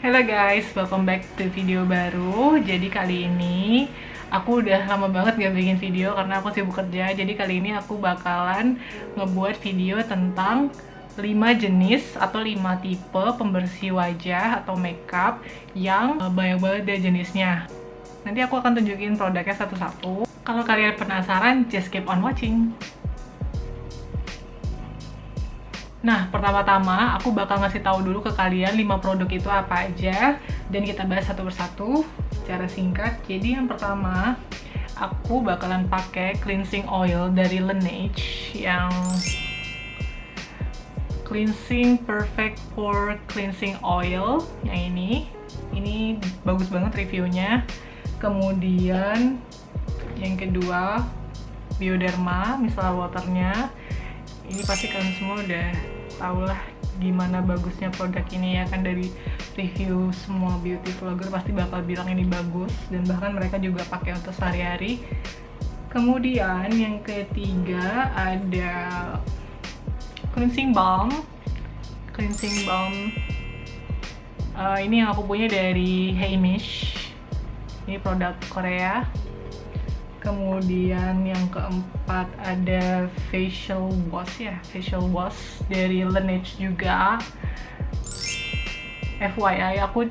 Halo guys, welcome back to video baru. Jadi kali ini aku udah lama banget gak bikin video karena aku sibuk kerja. Jadi kali ini aku bakalan ngebuat video tentang 5 jenis atau 5 tipe pembersih wajah atau makeup yang banyak banget deh jenisnya. Nanti aku akan tunjukin produknya satu-satu. Kalau kalian penasaran, just keep on watching. Nah, pertama-tama aku bakal ngasih tahu dulu ke kalian 5 produk itu apa aja dan kita bahas satu persatu secara singkat. Jadi yang pertama, aku bakalan pakai cleansing oil dari Laneige yang Cleansing Perfect Pore Cleansing Oil yang ini. Ini bagus banget reviewnya. Kemudian yang kedua, Bioderma micellar waternya. Ini pasti kalian semua udah tau lah gimana bagusnya produk ini ya kan, dari review semua beauty vlogger pasti bakal bilang ini bagus dan bahkan mereka juga pakai untuk sehari-hari. Kemudian yang ketiga ada cleansing balm. Ini yang aku punya dari Heimish. Ini produk Korea. Kemudian yang keempat ada facial wash dari Laneige juga. FYI, aku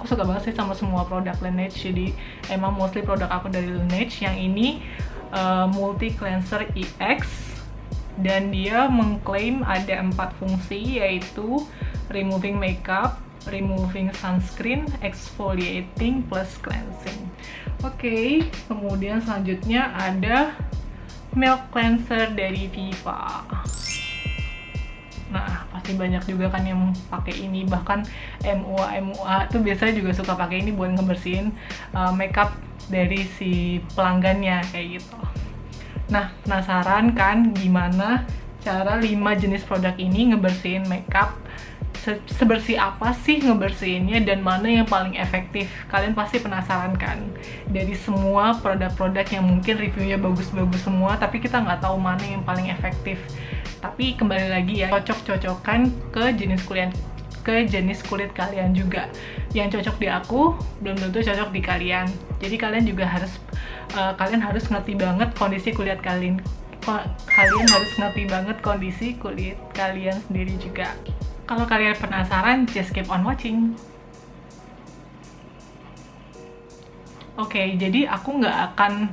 suka banget sih sama semua produk Laneige, jadi emang mostly produk aku dari Laneige. Yang ini multi cleanser EX dan dia mengklaim ada 4 fungsi, yaitu removing makeup, removing sunscreen, exfoliating plus cleansing. Oke, kemudian selanjutnya ada milk cleanser dari Viva. Nah, pasti banyak juga kan yang pakai ini, bahkan MUA tuh biasanya juga suka pakai ini buat ngebersihin makeup dari si pelanggannya kayak gitu. Nah, penasaran kan gimana cara 5 jenis produk ini ngebersihin makeup? Sebersih apa sih ngebersihinnya dan mana yang paling efektif? Kalian pasti penasaran kan? Dari semua produk-produk yang mungkin reviewnya bagus-bagus semua, tapi kita nggak tahu mana yang paling efektif. Tapi kembali lagi ya, cocok-cocokan ke jenis kulit kalian juga. Yang cocok di aku belum tentu cocok di kalian. Jadi kalian juga harus ngerti banget kondisi kulit kalian. Kalian harus ngerti banget kondisi kulit kalian sendiri juga. Kalau kalian penasaran, just keep on watching. Oke, jadi aku nggak akan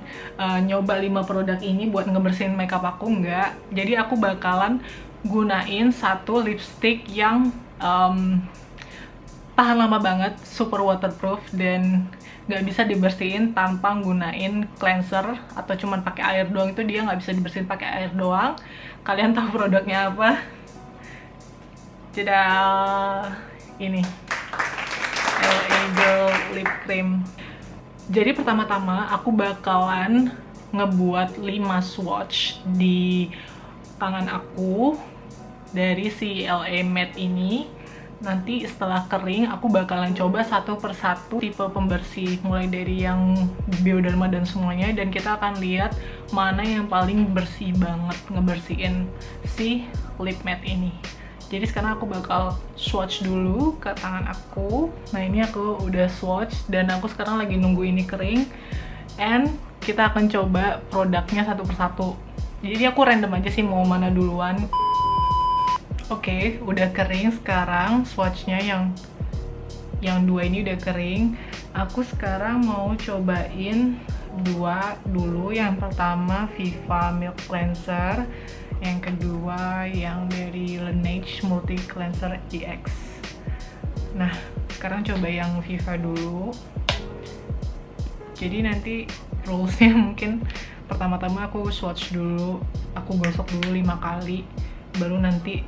nyoba 5 produk ini buat ngebersihin makeup aku, nggak. Jadi aku bakalan gunain satu lipstick yang tahan lama banget, super waterproof, dan nggak bisa dibersihin tanpa gunain cleanser atau cuman pakai air doang. Itu dia nggak bisa dibersihin pakai air doang. Kalian tahu produknya apa? Jadi ini LA Girl Lip Cream. Jadi pertama-tama aku bakalan ngebuat 5 swatch di tangan aku dari si LA Matte ini. Nanti setelah kering aku bakalan coba satu persatu tipe pembersih, mulai dari yang Bioderma dan semuanya, dan kita akan lihat mana yang paling bersih banget ngebersihin si lip matte ini. Jadi sekarang aku bakal swatch dulu ke tangan aku. Nah, ini aku udah swatch dan aku sekarang lagi nunggu ini kering. And kita akan coba produknya satu persatu. Jadi aku random aja sih mau mana duluan. Oke, udah kering sekarang swatchnya yang 2 ini udah kering. Aku sekarang mau cobain 2 dulu. Yang pertama Viva Milk Cleanser. Yang kedua yang dari Laneige Multi Cleanser EX. Nah, sekarang coba yang Viva dulu. Jadi nanti rulesnya mungkin pertama-tama aku swatch dulu, aku gosok dulu 5 kali, baru nanti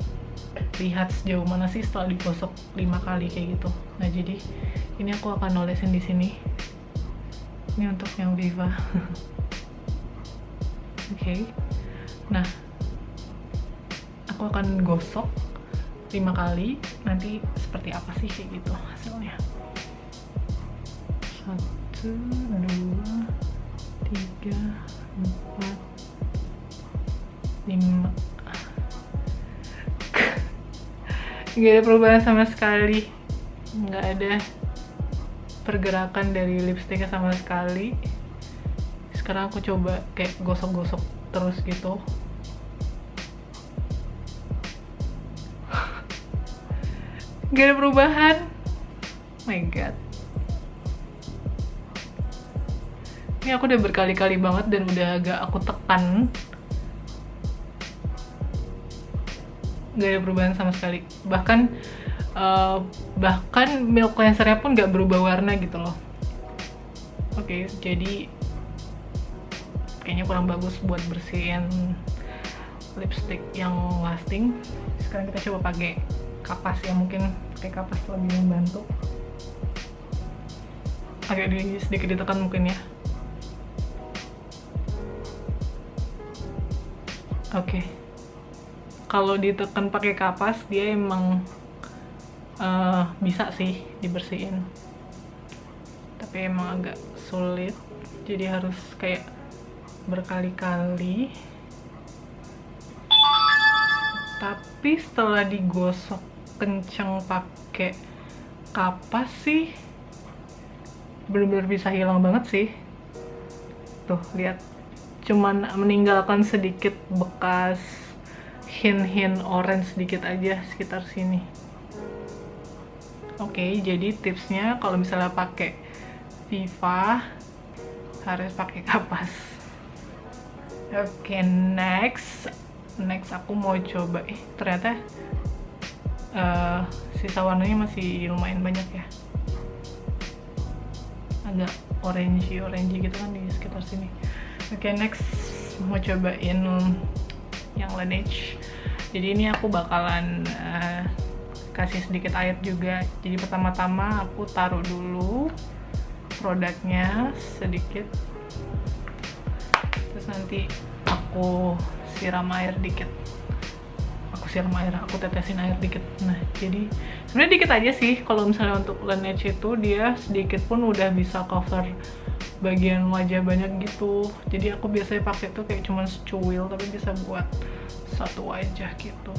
lihat sejauh mana sih setelah digosok 5 kali kayak gitu. Nah, jadi ini aku akan nolesin di sini. Ini untuk yang Viva. Oke. Nah, aku akan gosok 5 kali, nanti seperti apa sih kayak gitu hasilnya. 1, 2, 3, 4, 5. Gak ada perubahan sama sekali. nggak ada pergerakan dari lipstiknya sama sekali. Sekarang aku coba kayak gosok-gosok terus gitu. Gak ada perubahan. Oh my god. Ini aku udah berkali-kali banget dan udah agak aku tekan. Gak ada perubahan sama sekali. Bahkan milk cleansernya pun gak berubah warna gitu loh. Oke, jadi kayaknya kurang bagus buat bersihin lipstick yang lasting. Sekarang kita coba pakai kapas ya, mungkin pakai kapas lebih membantu. Agak sedikit ditekan mungkin ya. Oke. Kalau ditekan pakai kapas dia emang bisa sih dibersihin. Tapi emang agak sulit. Jadi harus kayak berkali-kali. Tapi setelah digosok kenceng pakai kapas sih bener-bener bisa hilang banget sih. Tuh lihat, cuman meninggalkan sedikit bekas hint orange sedikit aja sekitar sini. Oke, jadi tipsnya kalau misalnya pakai Viva harus pakai kapas. Oke, next aku mau coba. Ternyata sisa warnanya masih lumayan banyak ya. Agak orangey gitu kan di sekitar sini. Oke, next mau cobain yang Laneige. Jadi ini aku bakalan kasih sedikit air juga. Jadi pertama-tama aku taruh dulu produknya sedikit, terus nanti aku siram air dikit. Aku tetesin air dikit. Nah, jadi sebenarnya dikit aja sih. Kalau misalnya untuk Laneige itu dia sedikit pun udah bisa cover bagian wajah banyak gitu. Jadi aku biasanya pakai tuh kayak cuman secuil tapi bisa buat satu wajah gitu.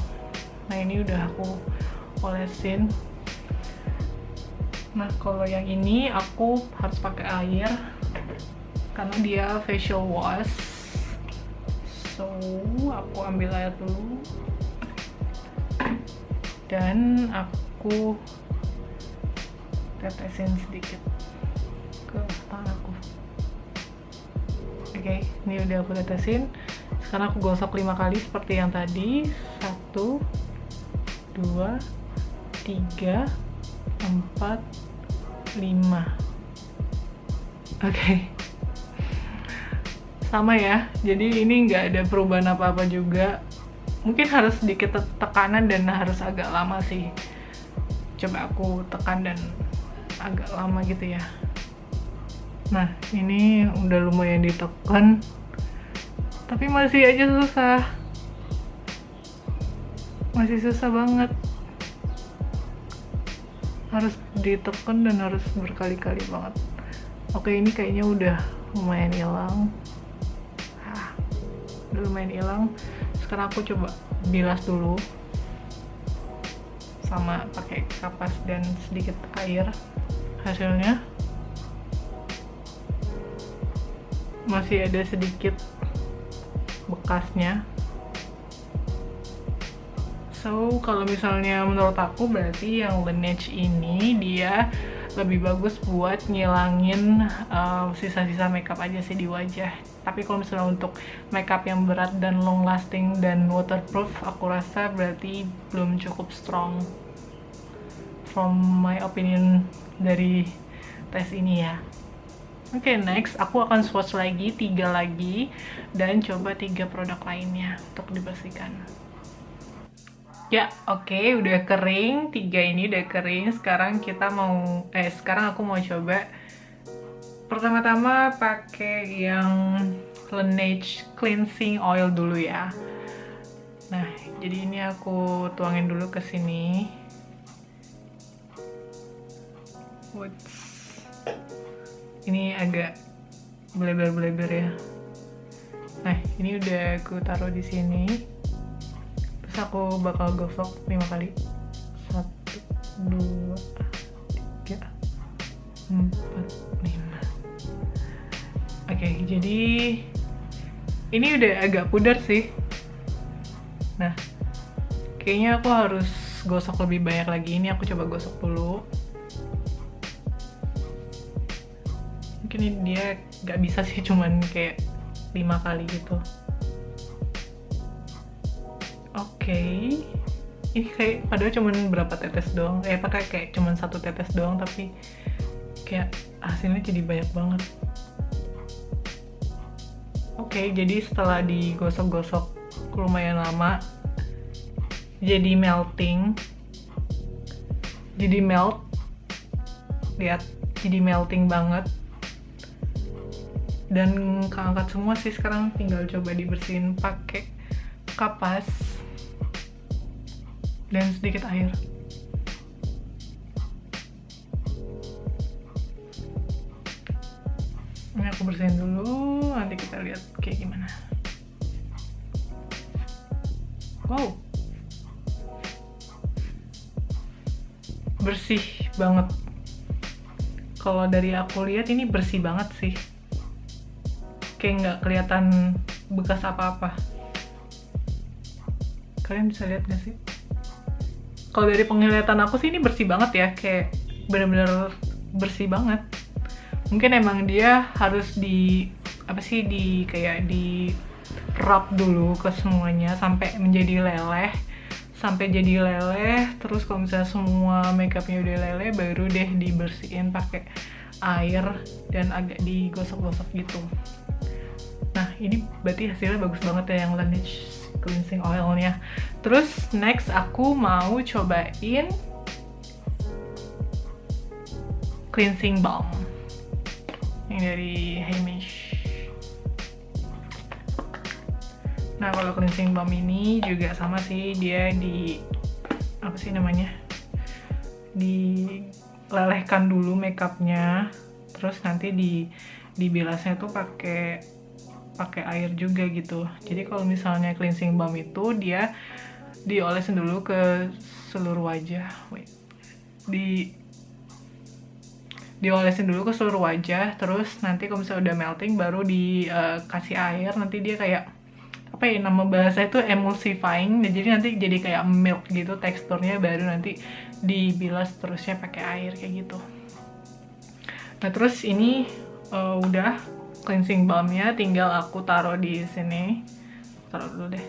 Nah, ini udah aku olesin. Nah, kalau yang ini aku harus pakai air karena dia facial wash. So, aku ambil air dulu dan aku tetesin sedikit ke tangan aku. Oke, ini udah aku tetesin. Sekarang aku gosok 5 kali seperti yang tadi. 1, 2, 3, 4, 5. Oke. Sama ya, jadi ini nggak ada perubahan apa-apa juga. Mungkin harus sedikit tekanan dan harus agak lama sih. Coba aku tekan dan agak lama gitu ya. Nah, ini udah lumayan ditekan, tapi masih aja susah. Masih susah banget. Harus ditekan dan harus berkali-kali banget. Oke, ini kayaknya udah lumayan hilang. Udah lumayan hilang. Sekarang aku coba bilas dulu sama pakai kapas dan sedikit air. Hasilnya masih ada sedikit bekasnya. So, kalau misalnya menurut aku berarti yang Laneige ini dia lebih bagus buat ngilangin sisa-sisa makeup aja sih di wajah. Tapi kalau misalnya untuk makeup yang berat dan long lasting dan waterproof, aku rasa berarti belum cukup strong. From my opinion dari tes ini ya. Oke, next aku akan swatch lagi 3 lagi dan coba 3 produk lainnya untuk dibersihkan. Ya, oke, udah kering. 3 ini udah kering. Sekarang aku mau coba. Pertama-tama pakai yang Laneige cleansing oil dulu ya. Nah, jadi ini aku tuangin dulu ke sini. Ini agak bleber-bleber ya. Nah, ini udah aku taruh di sini. Terus aku bakal gosok 5 kali. 1, 2, 45. Oke, jadi ini udah agak pudar sih. Nah, kayaknya aku harus gosok lebih banyak lagi. Ini aku coba gosok dulu. Mungkin ini dia nggak bisa sih, cuman kayak 5 kali gitu. Oke. Ini kayak padahal cuman berapa tetes doang. Pakai kayak cuman 1 tetes doang, tapi kayak hasilnya jadi banyak banget. Oke, jadi setelah digosok-gosok lumayan lama, jadi melting, jadi melt. Lihat, jadi melting banget. Dan keangkat semua sih. Sekarang tinggal coba dibersihin pakai kapas dan sedikit air. Ini aku bersihin dulu, nanti kita lihat kayak gimana. Wow, bersih banget. Kalau dari aku lihat ini bersih banget sih, kayak nggak kelihatan bekas apa-apa. Kalian bisa lihat nggak sih? Kalau dari penglihatan aku sih ini bersih banget ya, kayak bener-bener bersih banget. Mungkin emang dia harus kayak di rub dulu ke semuanya sampai menjadi leleh. Terus kalau misalnya semua makeupnya udah leleh, baru deh dibersihin pakai air dan agak digosok-gosok gitu. Nah, ini berarti hasilnya bagus banget ya yang Laneige cleansing oilnya. Terus next aku mau cobain cleansing balm yang dari Heimish. Nah, kalau cleansing balm ini juga sama sih, dia dilelehkan dulu makeupnya, terus nanti dibilasnya tuh pakai air juga gitu. Jadi kalau misalnya cleansing balm itu dia diolesin dulu ke seluruh wajah. Diolesin dulu ke seluruh wajah, terus nanti kalau misalnya udah melting baru dikasih air. Nanti dia kayak nama bahasa itu emulsifying. Jadi nanti jadi kayak milk gitu teksturnya, baru nanti dibilas terusnya pakai air kayak gitu. Nah, terus ini udah cleansing balmnya, tinggal aku taruh di sini. Taruh dulu deh.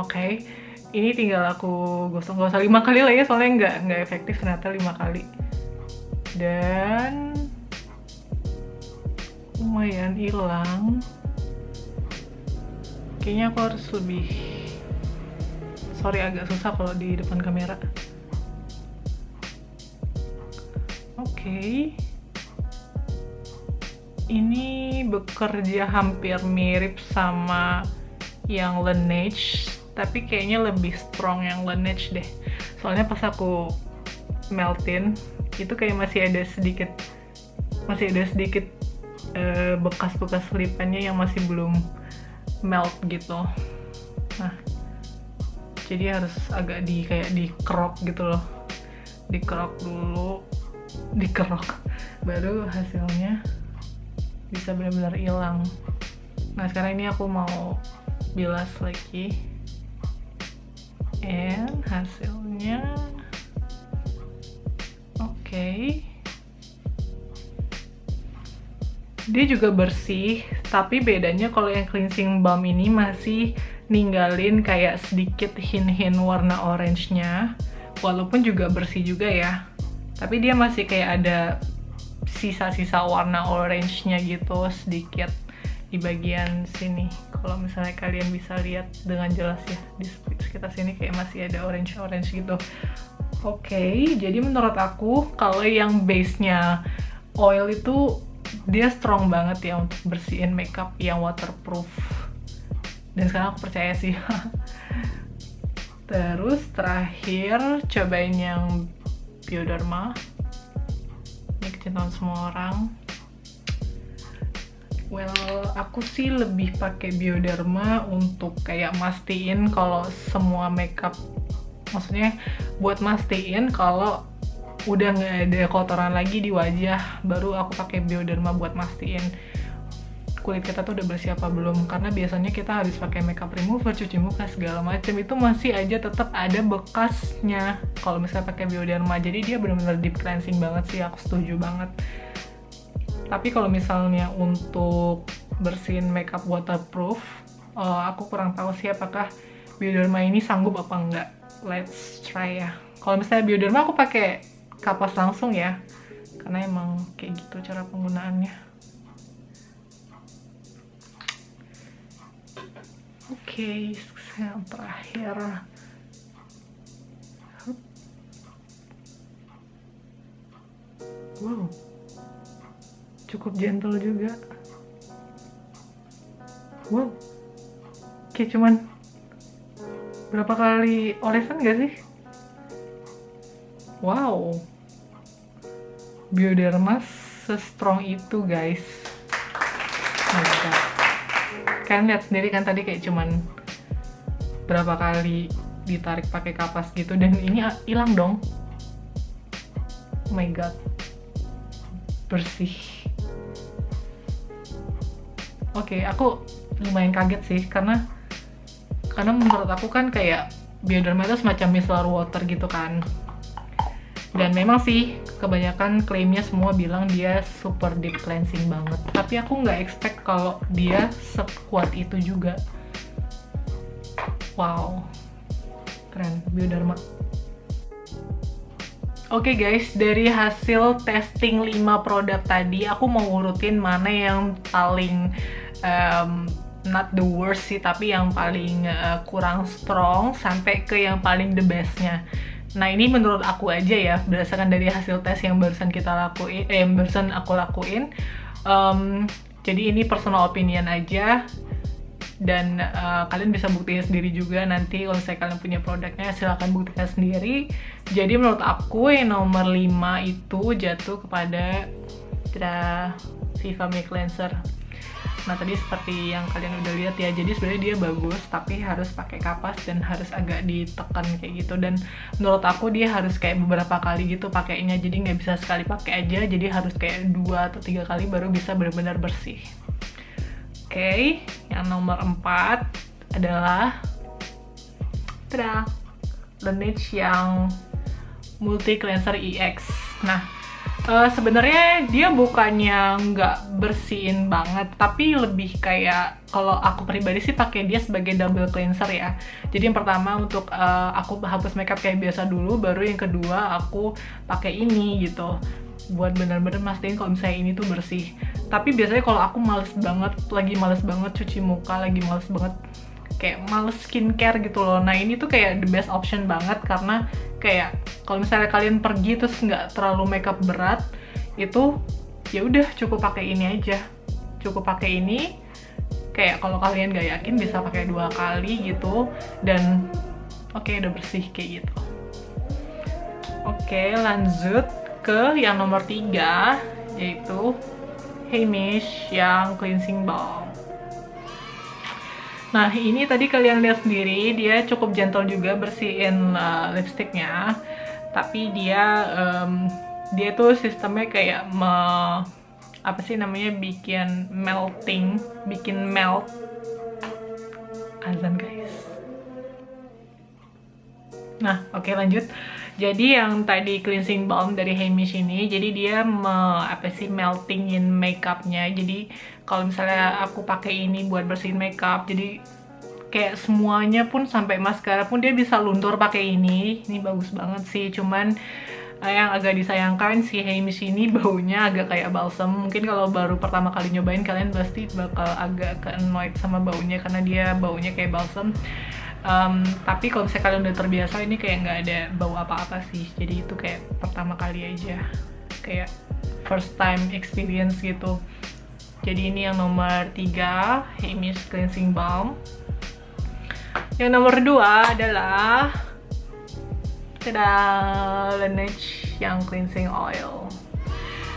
Oke, ini tinggal aku gosok-gosok 5 kali lah ya, soalnya nggak efektif ternyata 5 kali. Dan lumayan hilang. Kayaknya aku harus lebih, agak susah kalau di depan kamera. Oke. Ini bekerja hampir mirip sama yang Laneige, tapi kayaknya lebih strong yang Laneige deh. Soalnya pas aku meltin, itu kayak masih ada sedikit bekas-bekas lipannya yang masih belum melt gitu. Nah, jadi harus agak dikerok gitu loh. Dikerok dulu, baru hasilnya bisa benar-benar hilang. Nah, sekarang ini aku mau bilas lagi, and hasilnya oke. Dia juga bersih, tapi bedanya kalau yang cleansing balm ini masih ninggalin kayak sedikit hint-hint warna orange-nya, walaupun juga bersih juga ya, tapi dia masih kayak ada sisa-sisa warna orange-nya gitu sedikit di bagian sini. Kalau misalnya kalian bisa lihat dengan jelas ya, di sekitar sini kayak masih ada orange gitu. Oke, jadi menurut aku kalau yang base-nya oil itu dia strong banget ya untuk bersihin makeup yang waterproof. Dan sekarang aku percaya sih. Terus terakhir cobain yang Bioderma. Ini kecintaan semua orang. Well, aku sih lebih pakai Bioderma untuk kayak mastiin kalau semua makeup, maksudnya buat mastiin kalau udah nggak ada kotoran lagi di wajah, baru aku pakai Bioderma buat mastiin kulit kita tuh udah bersih apa belum. Karena biasanya kita habis pakai makeup remover, cuci muka segala macam, itu masih aja tetap ada bekasnya kalau misalnya pakai Bioderma. Jadi dia benar-benar deep cleansing banget sih, aku setuju banget. Tapi kalau misalnya untuk bersihin makeup waterproof, aku kurang tahu sih apakah Bioderma ini sanggup apa enggak. Let's try ya. Kalau misalnya Bioderma aku pakai kapas langsung ya, karena emang kayak gitu cara penggunaannya. Oke, yang terakhir. Wow, cukup gentle juga. Wow, kayak cuman berapa kali olesan gak sih? Wow, Bioderma se-strong itu guys. Oh my God. Kalian lihat sendiri kan tadi kayak cuman berapa kali ditarik pakai kapas gitu, dan ini hilang dong. Oh my God, bersih. Oke, aku lumayan kaget sih karena menurut aku kan kayak Bioderma itu semacam micellar water gitu kan. Dan memang sih kebanyakan klaimnya semua bilang dia super deep cleansing banget. Tapi aku nggak expect kalau dia sekuat itu juga. Wow, keren Bioderma. Oke guys, dari hasil testing 5 produk tadi, aku mau urutin mana yang paling not the worst sih, tapi yang paling kurang strong sampai ke yang paling the bestnya. Nah ini menurut aku aja ya, berdasarkan dari hasil tes yang barusan aku lakuin. Jadi ini personal opinion aja, dan kalian bisa buktiin sendiri juga nanti kalau misalnya kalian punya produknya, silahkan buktikan sendiri. Jadi menurut aku yang nomor 5 itu jatuh kepada Viva Me Cleanser. Nah tadi seperti yang kalian udah lihat ya, jadi sebenarnya dia bagus tapi harus pakai kapas dan harus agak ditekan kayak gitu. Dan menurut aku dia harus kayak beberapa kali gitu pakainya, jadi nggak bisa sekali pakai aja, jadi harus kayak 2 atau 3 kali baru bisa benar-benar bersih. Oke, yang nomor 4 adalah Laneige yang Multi Cleanser EX. Nah sebenarnya dia bukannya nggak bersihin banget, tapi lebih kayak, kalau aku pribadi sih pakai dia sebagai double cleanser ya. Jadi yang pertama untuk aku hapus makeup kayak biasa dulu, baru yang kedua aku pakai ini gitu, buat bener-bener mastiin kalau misalnya ini tuh bersih. Tapi biasanya kalau aku lagi males banget cuci muka, lagi males banget kayak males skincare gitu loh. Nah ini tuh kayak the best option banget, karena kayak kalau misalnya kalian pergi terus nggak terlalu makeup berat, itu ya udah cukup pakai ini aja. Cukup pakai ini, kayak kalau kalian nggak yakin bisa pakai 2 kali gitu, dan oke, udah bersih kayak gitu. Oke, lanjut ke yang nomor 3, yaitu Heimish yang cleansing balm. Nah ini tadi kalian lihat sendiri, dia cukup gentle juga bersihin lipstiknya, tapi dia tuh sistemnya kayak bikin melt. Azan guys. Nah oke, lanjut. Jadi yang tadi cleansing balm dari Heimish ini, jadi dia meltingin makeupnya. Jadi kalau misalnya aku pakai ini buat bersihin makeup, jadi kayak semuanya pun sampai maskara pun dia bisa luntur pakai ini. Ini bagus banget sih. Cuman yang agak disayangkan si Heimish ini baunya agak kayak balsam. Mungkin kalau baru pertama kali nyobain kalian pasti bakal agak ke-annoyed sama baunya, karena dia baunya kayak balsam. Tapi kalau misalnya kalian udah terbiasa, ini kayak nggak ada bau apa-apa sih. Jadi itu kayak pertama kali aja, kayak first time experience gitu. Jadi ini yang nomor 3, Heimish Cleansing Balm. Yang nomor 2 adalah Laneige yang Cleansing Oil.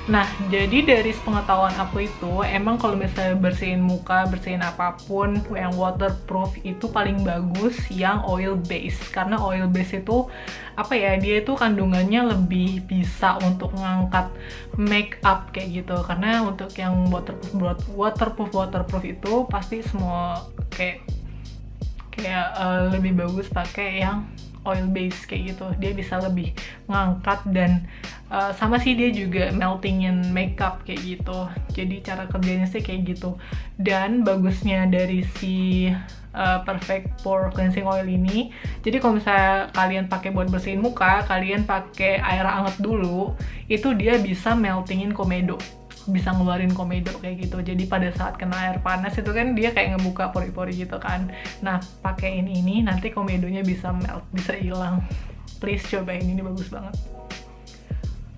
Nah, jadi dari sepengetahuan aku itu, emang kalau misalnya bersihin muka, bersihin apapun yang waterproof itu paling bagus yang oil base. Karena oil base itu, apa ya, dia itu kandungannya lebih bisa untuk ngangkat make up kayak gitu. Karena untuk yang waterproof itu pasti semua kayak lebih bagus pakai yang oil base kayak gitu. Dia bisa lebih ngangkat dan sama sih dia juga meltingin makeup kayak gitu. Jadi cara kerjanya sih kayak gitu. Dan bagusnya dari si Perfect Pore Cleansing Oil ini, jadi kalau misalnya kalian pakai buat bersihin muka, kalian pakai air hangat dulu, itu dia bisa meltingin komedo, bisa ngeluarin komedo kayak gitu. Jadi pada saat kena air panas itu kan dia kayak ngebuka pori-pori gitu kan. Nah, pakein ini nanti komedonya bisa melt, bisa hilang. Please cobain, ini bagus banget.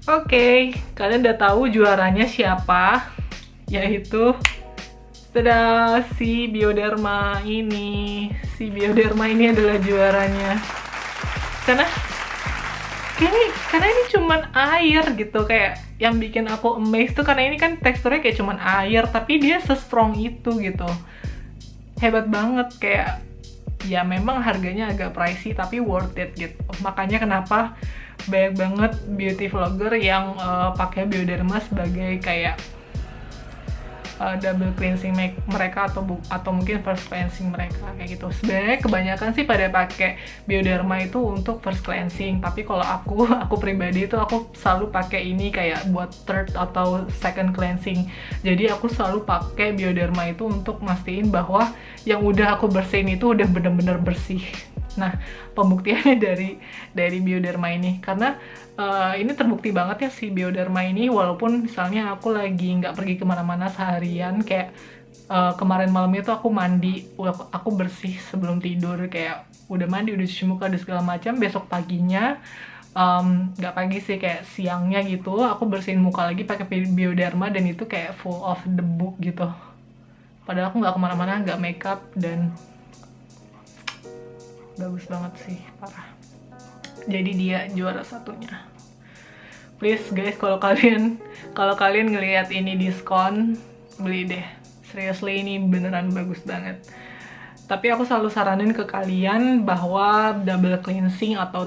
Oke, kalian udah tahu juaranya siapa? Yaitu si Bioderma ini. Si Bioderma ini adalah juaranya. Karena ini cuman air gitu, kayak yang bikin aku amazed tuh karena ini kan teksturnya kayak cuman air, tapi dia se-strong itu gitu. Hebat banget, kayak ya memang harganya agak pricey tapi worth it gitu. Makanya kenapa banyak banget beauty vlogger yang pakai Bioderma sebagai kayak double cleansing mereka atau mungkin first cleansing mereka kayak gitu. Sebenarnya kebanyakan sih pada pakai Bioderma itu untuk first cleansing, tapi kalau aku pribadi itu aku selalu pakai ini kayak buat third atau second cleansing. Jadi aku selalu pakai Bioderma itu untuk mastiin bahwa yang udah aku bersihin itu udah bener-bener bersih. Nah, pembuktiannya dari Bioderma ini, karena ini terbukti banget ya si Bioderma ini, walaupun misalnya aku lagi nggak pergi kemana-mana seharian, kayak kemarin malamnya tuh aku mandi, aku bersih sebelum tidur, kayak udah mandi, udah cuci muka, udah segala macam. Besok paginya, nggak pagi sih, kayak siangnya gitu, aku bersihin muka lagi pakai Bioderma dan itu kayak full of debu gitu. Padahal aku nggak kemana-mana, nggak makeup, dan bagus banget sih, parah. Jadi dia juara satunya. Please guys, kalau kalian ngelihat ini diskon, beli deh. Seriously, ini beneran bagus banget. Tapi aku selalu saranin ke kalian bahwa double cleansing atau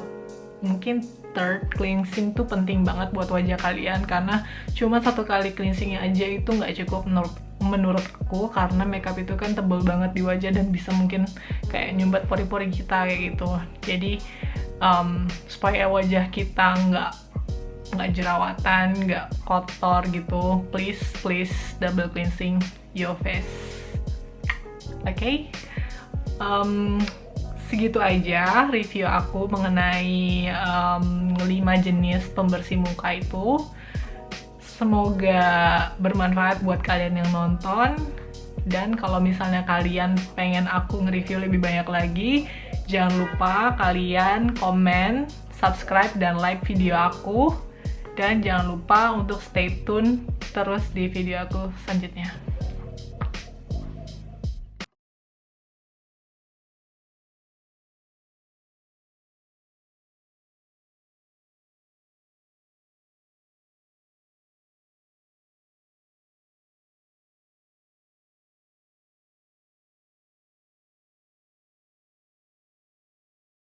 mungkin third cleansing tuh penting banget buat wajah kalian, karena cuma satu kali cleansingnya aja itu nggak cukup menurutku, karena makeup itu kan tebel banget di wajah dan bisa mungkin kayak nyumbat pori-pori kita kayak gitu. Jadi supaya wajah kita nggak jerawatan, nggak kotor gitu, please double cleansing your face. Oke? Segitu aja review aku mengenai 5 jenis pembersih muka itu. Semoga bermanfaat buat kalian yang nonton. Dan kalau misalnya kalian pengen aku nge-review lebih banyak lagi, jangan lupa kalian komen, subscribe, dan like video aku. Dan jangan lupa untuk stay tune terus di video aku selanjutnya.